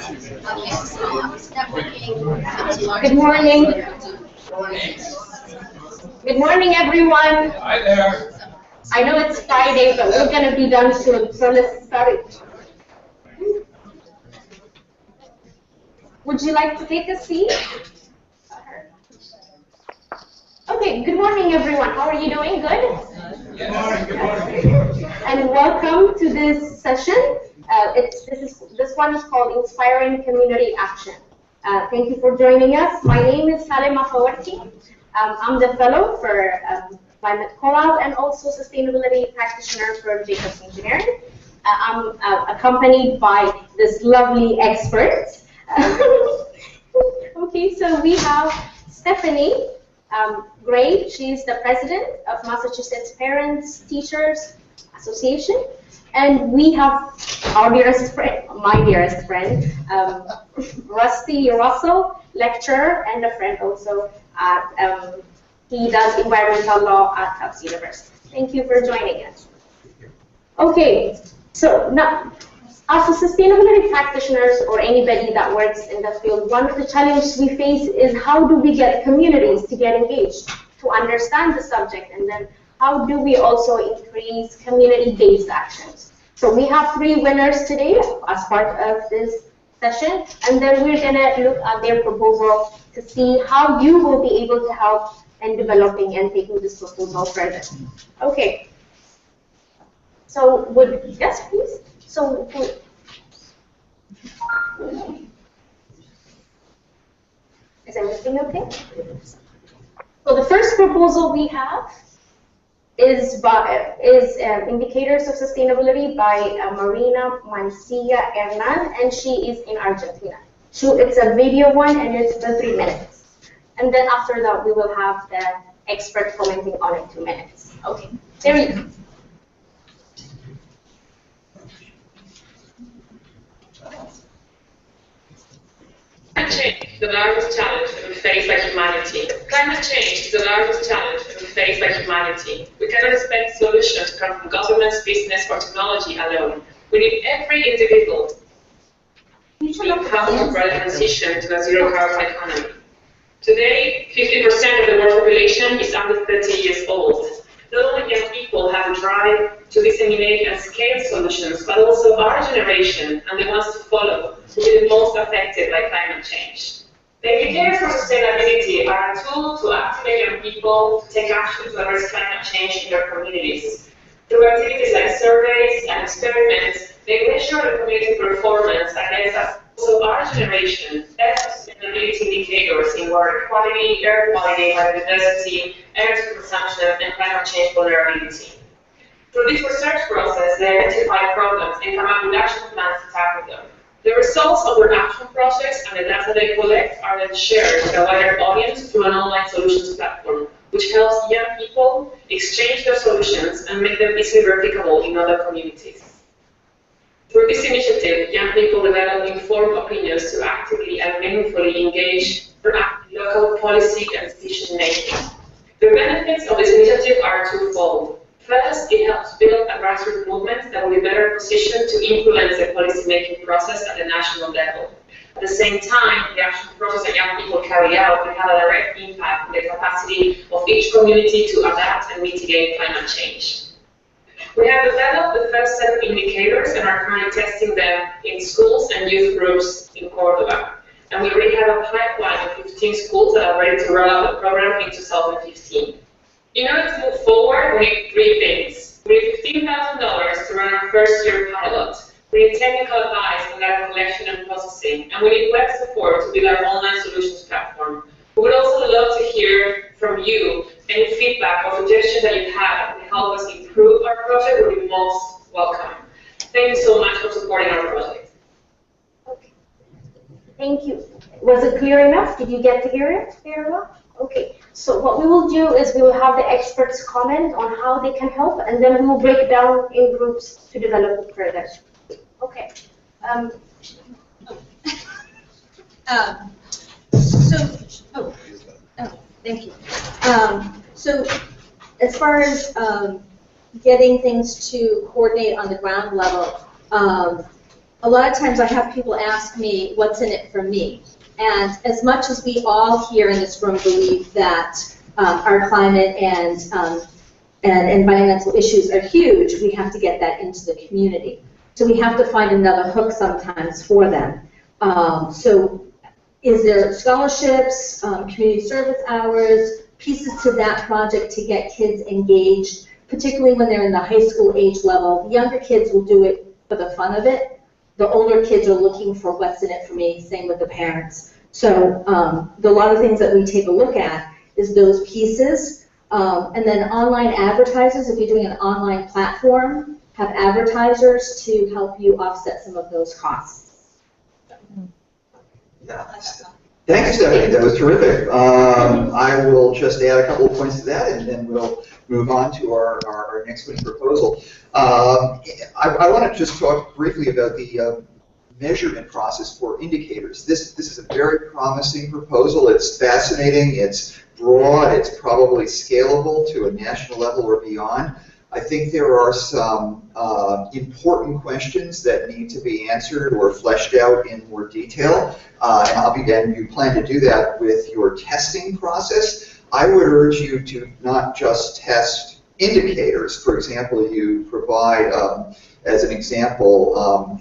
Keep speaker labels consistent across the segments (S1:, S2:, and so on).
S1: Good morning. Good morning, everyone.
S2: Hi there.
S1: I know it's Friday, but we're going to be done soon, so let's start it. Would you like to take a seat? Okay, good morning, everyone. How are you doing? Good?
S2: Good morning. Good morning.
S1: And welcome to this session. This one is called Inspiring Community Action. Thank you for joining us. My name is Salem Mafawarti. I'm the fellow for Climate Co-op and also sustainability practitioner for Jacobs Engineering. I'm accompanied by this lovely expert. Okay, so we have Stephanie Gray. She's the president of Massachusetts Parents Teachers Association. And we have our dearest friend, my dearest friend, Rusty Russell, lecturer and a friend also. He does environmental law at Tufts University. Thank you for joining us. Okay, so now, as a sustainability practitioners or anybody that works in the field, one of the challenges we face is how do we get communities to get engaged, to understand the subject, and then how do we also increase community-based actions? So we have 3 winners today as part of this session, and then we're going to look at their proposal to see how you will be able to help in developing and taking this proposal further. Okay. So yes, please. So is everything okay? So the first proposal we have is Indicators of Sustainability by Marina Mancilla Hernan, and she is in Argentina. It's a video one, and it's for 3 minutes. And then after that, we will have the expert commenting on it 2 minutes. Okay, there we go.
S3: Climate change is the largest challenge that we face by humanity. Climate change is the largest challenge that we face by humanity. We cannot expect solutions to come from governments, business, or technology alone. We need every individual to account for the transition to a zero-carbon economy. Today, 50% of the world population is under 30 years old. Not only young people have a drive to disseminate and scale solutions, but also our generation and the ones to follow will be the most affected by climate change. The indicators for sustainability are a tool to activate young people to take action to address climate change in their communities. Through activities like surveys and experiments, they measure the community performance against also our generation best sustainability indicators in water quality, air quality, biodiversity, energy consumption, and climate change vulnerability. Through this research process, they identify problems and come up with action plans to tackle them. The results of their action projects and the data they collect are then shared with a wider audience through an online solutions platform, which helps young people exchange their solutions and make them easily replicable in other communities. Through this initiative, young people develop informed opinions to actively and meaningfully engage in local policy and decision making. The benefits of this initiative are twofold. First, it helps build a grassroots movement that will be better positioned to influence the policy-making process at the national level. At the same time, the action process that young people carry out will have a direct impact on the capacity of each community to adapt and mitigate climate change. We have developed the first set of indicators and are currently testing them in schools and youth groups in Córdoba. And we already have a pipeline of 15 schools that are ready to roll out the program in 2015. In order to move forward, we need 3 things. We need $15,000 to run our first year pilot. We need technical advice on data collection and processing. And we need web support to build our online solutions platform. We would also love to hear from you. Any feedback or suggestions that you have to help us improve our project would be most welcome. Thank you so much for supporting our project.
S1: Okay. Thank you. Was it clear enough? Did you get to hear it very well? Okay. So what we will do is we will have the experts comment on how they can help, and then we will break down in groups to develop it further. Okay.
S4: Thank you. So as far as getting things to coordinate on the ground level, a lot of times I have people ask me, what's in it for me? And as much as we all here in this room believe that our climate and environmental issues are huge, we have to get that into the community. So we have to find another hook sometimes for them. So is there scholarships, community service hours, pieces to that project to get kids engaged, particularly when they're in the high school age level. The younger kids will do it for the fun of it. The older kids are looking for what's in it for me, same with the parents. So a lot of things that we take a look at is those pieces. And then online advertisers, if you're doing an online platform, have advertisers to help you offset some of those costs.
S5: Yeah. Thank you, Stephanie. That was terrific. I will just add a couple of points to that, and then we'll move on to our next week's proposal. I want to just talk briefly about the measurement process for indicators. This is a very promising proposal. It's fascinating. It's broad. It's probably scalable to a national level or beyond. I think there are some important questions that need to be answered or fleshed out in more detail, and you plan to do that with your testing process. I would urge you to not just test indicators. For example, you provide, as an example,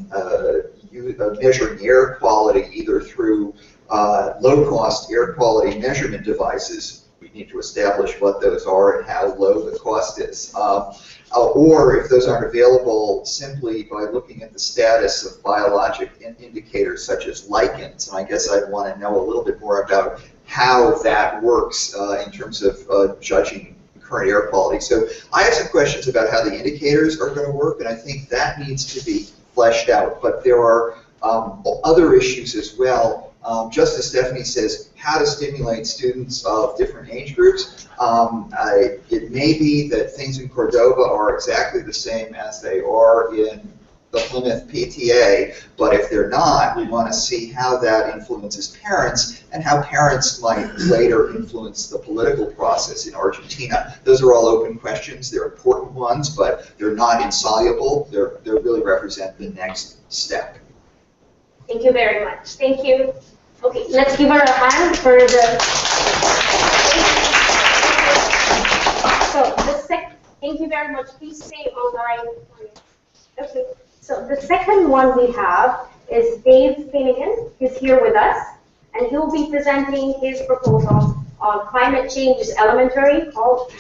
S5: measuring air quality either through low-cost air quality measurement devices. We need to establish what those are and how low the cost is. Or if those aren't available, simply by looking at the status of biologic indicators such as lichens. And I guess I'd want to know a little bit more about how that works in terms of judging current air quality. So I have some questions about how the indicators are going to work, and I think that needs to be fleshed out. But there are other issues as well. Just as Stephanie says, how to stimulate students of different age groups. It may be that things in Cordova are exactly the same as they are in the Plymouth PTA, but if they're not, we want to see how that influences parents and how parents might later influence the political process in Argentina. Those are all open questions. They're important ones, but they're not insoluble. They really represent the next step.
S1: Thank you very much. Thank you. Okay, let's give her a hand for the. Thank you very much. Please stay online. Okay. So the second one we have is Dave Finnegan. He's here with us, and he'll be presenting his proposal on climate change is elementary, called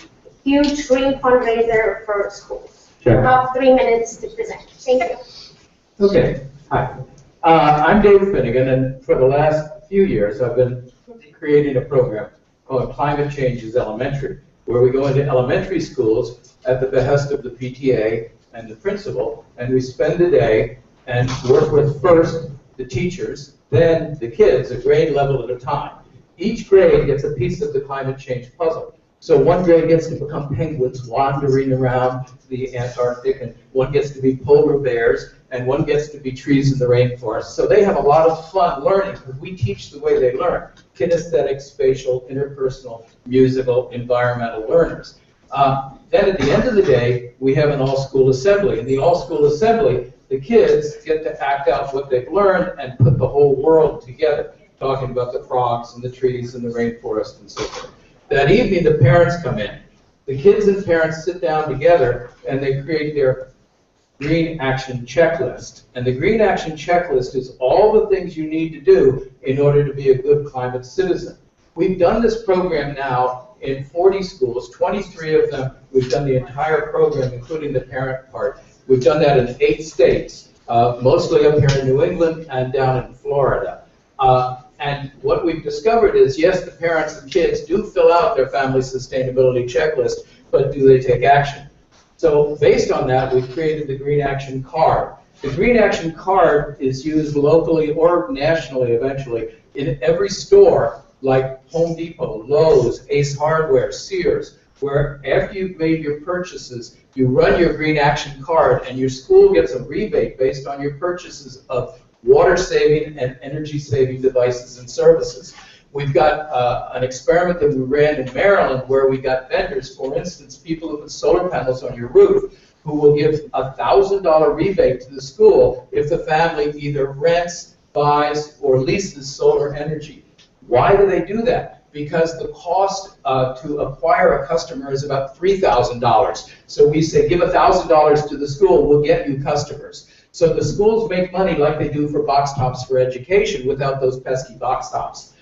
S1: Huge Green Fundraiser for Schools.
S6: Sure.
S1: About 3 minutes to present. Thank you.
S6: Okay. Hi. I'm Dave Finnegan, and for the last few years I've been creating a program called Climate Change is Elementary, where we go into elementary schools at the behest of the PTA and the principal, and we spend a day and work with first the teachers, then the kids, a grade level at a time. Each grade gets a piece of the climate change puzzle. So one grade gets to become penguins wandering around the Antarctic, and one gets to be polar bears, and one gets to be trees in the rainforest. So they have a lot of fun learning, because we teach the way they learn. Kinesthetic, spatial, interpersonal, musical, environmental learners. Then at the end of the day, we have an all-school assembly. In the all-school assembly, the kids get to act out what they've learned and put the whole world together, talking about the frogs and the trees and the rainforest and so forth. That evening, the parents come in. The kids and parents sit down together, and they create their Green Action Checklist. And the Green Action Checklist is all the things you need to do in order to be a good climate citizen. We've done this program now in 40 schools, 23 of them. We've done the entire program, including the parent part. We've done that in 8 states, mostly up here in New England and down in Florida. And what we've discovered is, yes, the parents and kids do fill out their family sustainability checklist, but do they take action? So based on that, we've created the Green Action Card. The Green Action Card is used locally or nationally eventually in every store, like Home Depot, Lowe's, Ace Hardware, Sears, where after you've made your purchases, you run your Green Action Card, and your school gets a rebate based on your purchases of water-saving and energy-saving devices and services. We've got an experiment that we ran in Maryland where we got vendors, for instance, people who put solar panels on your roof, who will give a $1,000 rebate to the school if the family either rents, buys, or leases solar energy. Why do they do that? Because the cost to acquire a customer is about $3,000. So we say, give $1,000 to the school, we'll get you customers. So the schools make money like they do for box tops for education without those pesky box tops.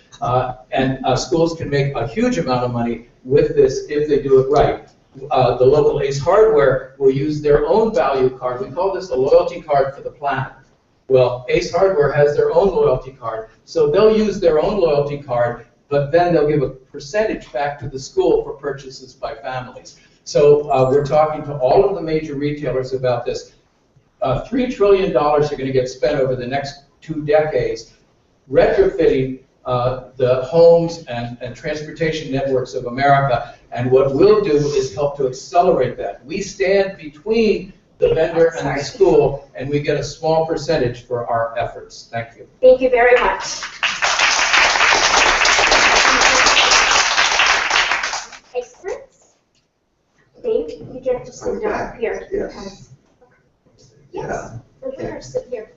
S6: And schools can make a huge amount of money with this if they do it right. The local Ace Hardware will use their own value card. We call this a loyalty card for the planet. Well, Ace Hardware has their own loyalty card, so they'll use their own loyalty card, but then they'll give a percentage back to the school for purchases by families. So we're talking to all of the major retailers about this. $3 trillion are going to get spent over the next 2 decades retrofitting the homes and transportation networks of America, and what we'll do is help to accelerate that. We stand between the vendor and the school, and we get a small percentage for our efforts. Thank you.
S1: Thank you very much. Experts? Dave, you get to sit down here.
S5: Yes. Yeah.
S1: Here, sit here.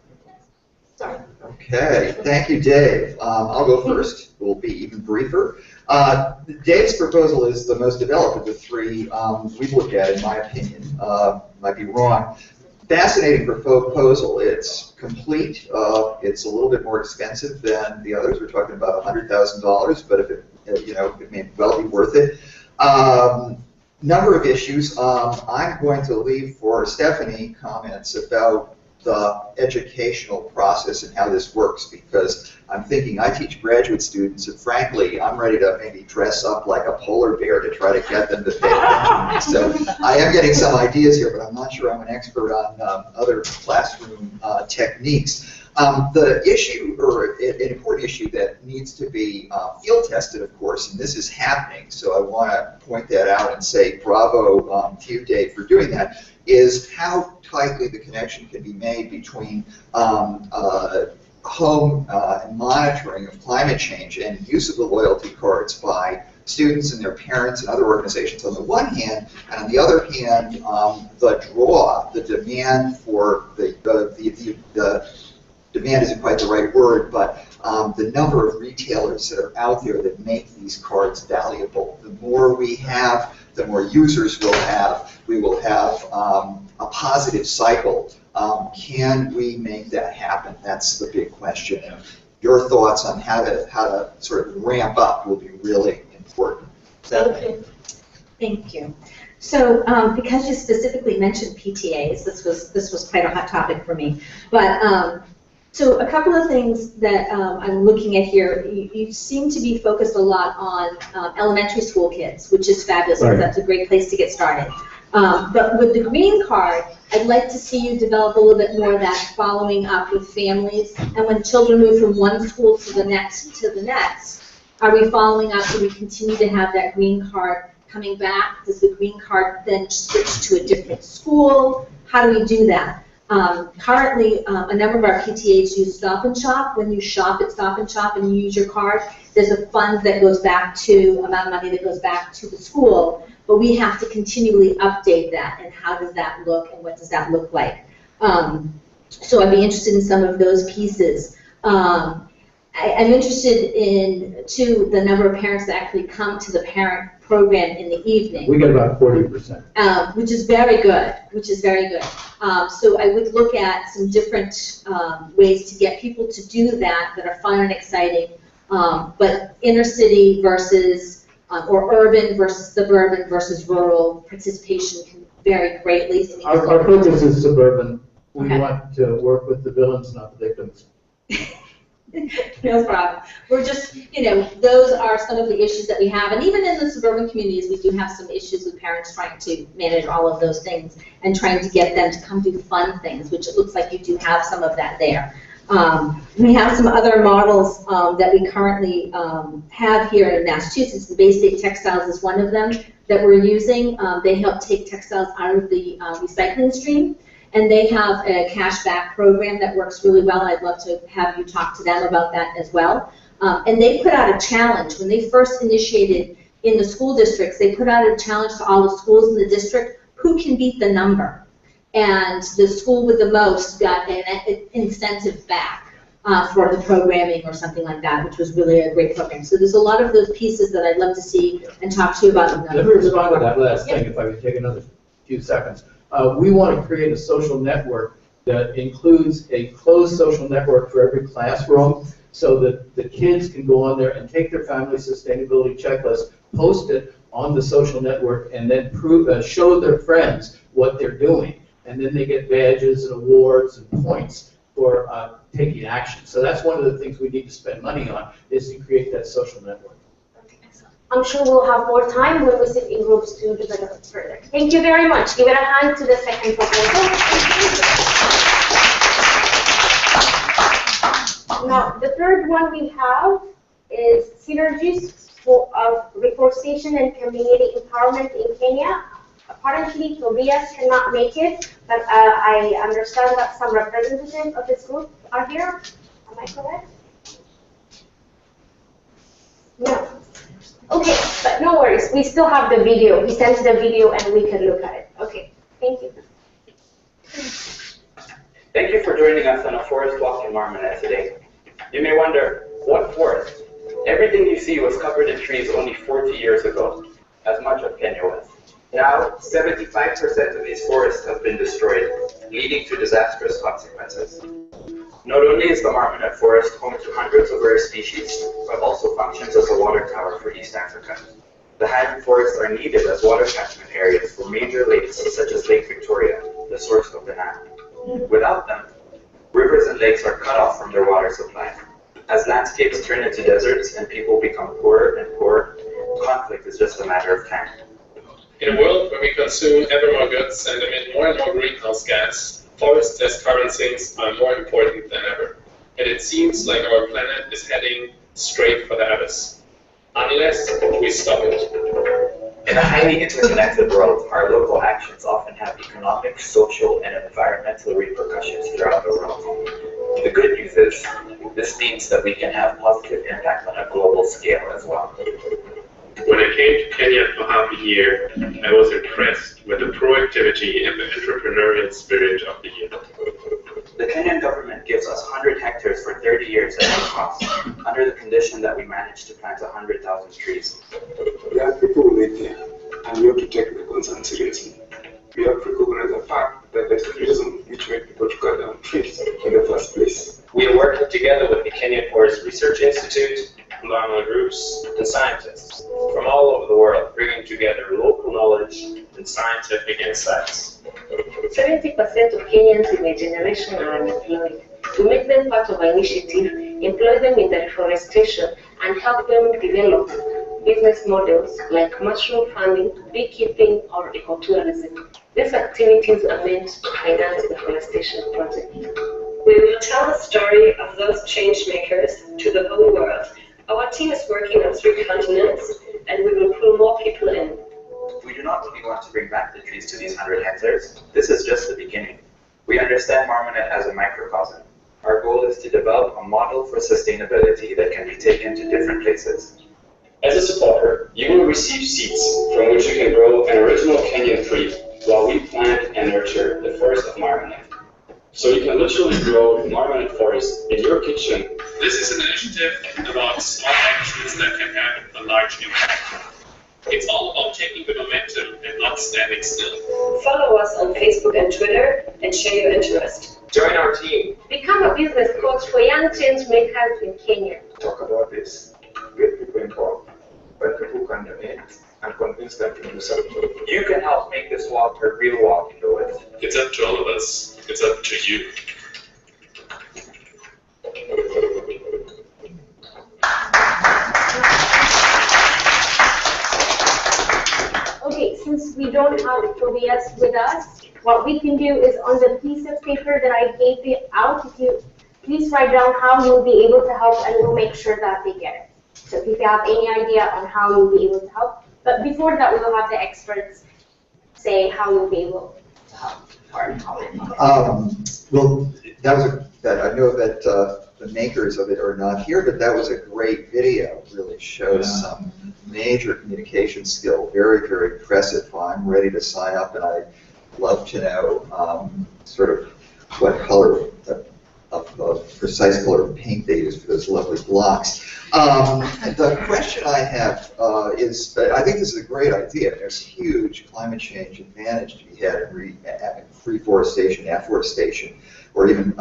S1: Sorry.
S5: Okay, thank you, Dave. I'll go first. We'll be even briefer. Dave's proposal is the most developed of the 3 we've looked at, in my opinion. Might be wrong. Fascinating proposal. It's complete. It's a little bit more expensive than the others. We're talking about $100,000, but if it may well be worth it. Number of issues. I'm going to leave for Stephanie comments about the educational process and how this works, because I'm thinking I teach graduate students, and frankly, I'm ready to maybe dress up like a polar bear to try to get them to pay attention. So I am getting some ideas here, but I'm not sure I'm an expert on other classroom techniques. The issue, or an important issue that needs to be field tested, of course, and this is happening, so I want to point that out and say bravo to you, Dave, for doing that, is how tightly the connection can be made between home and monitoring of climate change and use of the loyalty cards by students and their parents and other organizations on the one hand, and on the other hand, the demand for the demand isn't quite the right word, but the number of retailers that are out there that make these cards valuable. The more we have, the more users we'll have. We will have a positive cycle. Can we make that happen? That's the big question. And your thoughts on how to sort of ramp up will be really important.
S4: Okay. Thank you. So because you specifically mentioned PTAs, this was quite a hot topic for me. But so a couple of things that I'm looking at here. You seem to be focused a lot on elementary school kids, which is fabulous. Right. That's a great place to get started. But with the green card, I'd like to see you develop a little bit more of that following up with families. And when children move from one school to the next, are we following up? Do we continue to have that green card coming back? Does the green card then switch to a different school? How do we do that? Currently, a number of our PTAs use Stop and Shop. When you shop at Stop and Shop and you use your card, there's a fund that goes back to, amount of money that goes back to the school, but we have to continually update that, and how does that look, and what does that look like? So I'd be interested in some of those pieces. I'm interested in, too, the number of parents that actually come to the parent program in the evening.
S6: We get about 40%.
S4: Which is very good, so I would look at some different ways to get people to do that are fun and exciting, but inner city versus, or urban versus suburban versus rural participation can vary greatly. So
S6: our focus is suburban. We want to work with the villains, not the victims.
S4: No problem. We're just, those are some of the issues that we have. And even in the suburban communities, we do have some issues with parents trying to manage all of those things and trying to get them to come do fun things, which it looks like you do have some of that there. We have some other models that we currently have here in Massachusetts. The Bay State Textiles is one of them that we're using. They help take textiles out of the recycling stream. And they have a cashback program that works really well. I'd love to have you talk to them about that as well. And they put out a challenge. When they first initiated in the school districts, they put out a challenge to all the schools in the district, who can beat the number? and the school with the most got an incentive back for the programming or something like that, which was really a great program. So there's a lot of those pieces that I'd love to see and talk to you about.
S6: Let me respond to that last thing, if I could take another few seconds. We want to create a social network that includes a closed social network for every classroom, so that the kids can go on there and take their family sustainability checklist, post it on the social network, and then show their friends what they're doing. And then they get badges and awards and points for taking action. So that's one of the things we need to spend money on, is to create that social network.
S1: I'm sure we'll have more time when we sit in groups to develop it further. Thank you very much. Give it a hand to the second proposal. Now, the third one we have is synergies of reforestation and community empowerment in Kenya. Apparently, Tobias cannot make it, but I understand that some representatives of this group are here. Am I correct? No. Okay, but no worries. We still have the video. He sent the video and we can look at it. Okay, thank you.
S7: Thank you for joining us on a forest walk in Marmanet today. You may wonder, what forest? Everything you see was covered in trees only 40 years ago, as much of Kenya was. Now, 75% of these forests have been destroyed, leading to disastrous consequences. Not only is the Marmanet Forest home to hundreds of rare species, but also functions as a water tower for East Africa. The Highland forests are needed as water catchment areas for major lakes such as Lake Victoria, the source of the Nile. Without them, rivers and lakes are cut off from their water supply. As landscapes turn into deserts and people become poorer and poorer, conflict is just a matter of time.
S8: In a world where we consume ever more goods and emit more and more greenhouse gas, forests as carbon sinks are more important than ever. And it seems like our planet is heading straight for the abyss, unless we stop it.
S7: In a highly interconnected world, our local actions often have economic, social, and environmental repercussions throughout the world. The good news is, this means that we can have positive impact on a global scale as well.
S8: When I came to Kenya for half a year, I was impressed with the proactivity and the entrepreneurial spirit of the youth.
S7: The Kenyan government gives us 100 hectares for 30 years at no cost, under the condition that we manage to plant 100,000 trees.
S9: We have people who live here, and we have to take the concern seriously. We have recognized the fact that there's a reason which made people to cut down trees in the first place.
S10: We are working together with the Kenyan Forest Research Institute, environmental groups, and scientists from all over the world, bringing together local knowledge and scientific insights.
S11: 70% of Kenyans in my generation are unemployed. To make them part of our initiative, employ them in the reforestation, and help them develop business models like mushroom farming, beekeeping, or ecotourism. These activities are meant to finance the forestation project.
S12: We will tell the story of those change makers to the whole world. Our team is working on 3 continents, and we will pull more people in.
S7: We do not only want to bring back the trees to these 100 hectares, this is just the beginning. We understand Marmanet as a microcosm. Our goal is to develop a model for sustainability that can be taken to different places.
S10: As a supporter, you will receive seeds from which you can grow an original Kenyan tree while we plant and nurture the forest of Marmanet. So you can literally grow Marmanet forest in your kitchen.
S8: This is an initiative about small actions that can have a large impact. It's all about taking the momentum and not standing still.
S12: Follow us on Facebook and Twitter and share your interest.
S10: Join our team.
S1: Become a business coach for young change makers in Kenya.
S9: Talk about this, get people involved, but people can donate and convince them to do something.
S7: You can help make this walk a real walk in the woods.
S8: It's up to all of us. It's up to you.
S1: Okay, since we don't have Tobias with us, what we can do is on the piece of paper that I gave you out, if you please write down how you'll be able to help, and we'll make sure that they get it. So if you have any idea on how you'll be able to help, but before that, we will have the experts say how you'll be able to help.
S5: Well, I know that the makers of it are not here, but that was a great video. It really shows some major communication skill. Very, very impressive. I'm ready to sign up, and love to know sort of what color of precise color of paint they use for those lovely blocks. The question I have is, I think this is a great idea. There's huge climate change advantage to be had in reforestation, afforestation, or even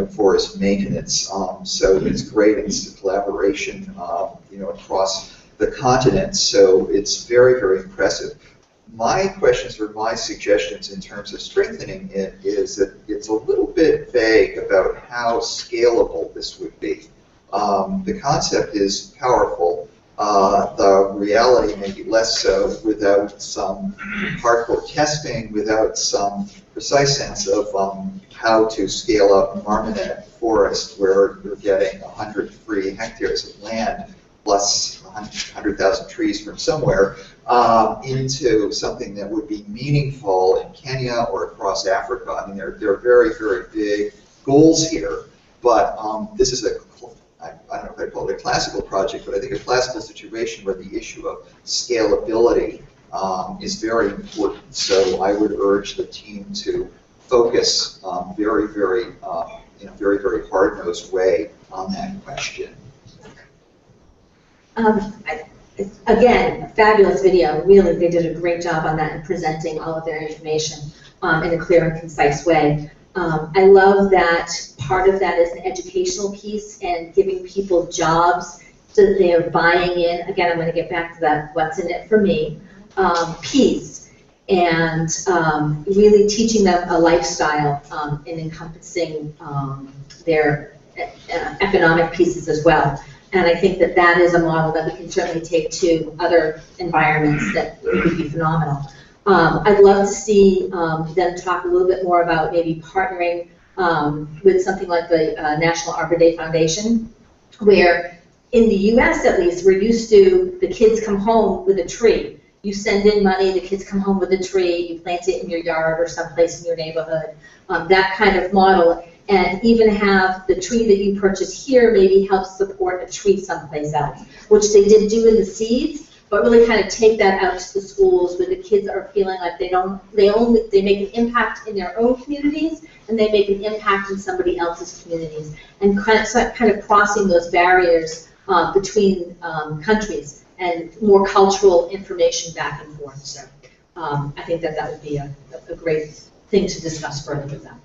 S5: forest maintenance. So it's great. It's a collaboration, across the continent. So it's very, very impressive. My questions or my suggestions in terms of strengthening it is that it's a little bit vague about how scalable this would be. The concept is powerful. The reality may be less so without some hardcore testing, without some precise sense of how to scale up Marmonnet Forest, where you're getting 100 free hectares of land plus 100,000 trees from somewhere, into something that would be meaningful in Kenya or across Africa. I mean, there are very, very big goals here, but this is I don't know if I'd call it a classical project, but I think a classical situation where the issue of scalability is very important. So I would urge the team to focus very, very, very, very hard-nosed way on that question.
S4: Again, a fabulous video. Really, they did a great job on that and presenting all of their information in a clear and concise way. I love that part of that is an educational piece and giving people jobs so that they're buying in. Again, I'm going to get back to that what's in it for me piece, and really teaching them a lifestyle and encompassing their economic pieces as well. And I think that that is a model that we can certainly take to other environments that would be phenomenal. I'd love to see them talk a little bit more about maybe partnering with something like the National Arbor Day Foundation, where in the U.S. at least, we're used to the kids come home with a tree. You send in money, the kids come home with a tree, you plant it in your yard or someplace in your neighborhood, that kind of model. And even have the tree that you purchase here maybe help support a tree someplace else, which they did do in the seeds, but really kind of take that out to the schools where the kids are feeling like they make an impact in their own communities and they make an impact in somebody else's communities, and kind of crossing those barriers between countries and more cultural information back and forth. So I think that would be a great thing to discuss further with them.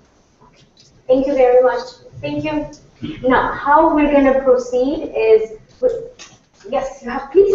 S1: Thank you very much. Thank you. Now, how we're going to proceed is, yes, you have, please.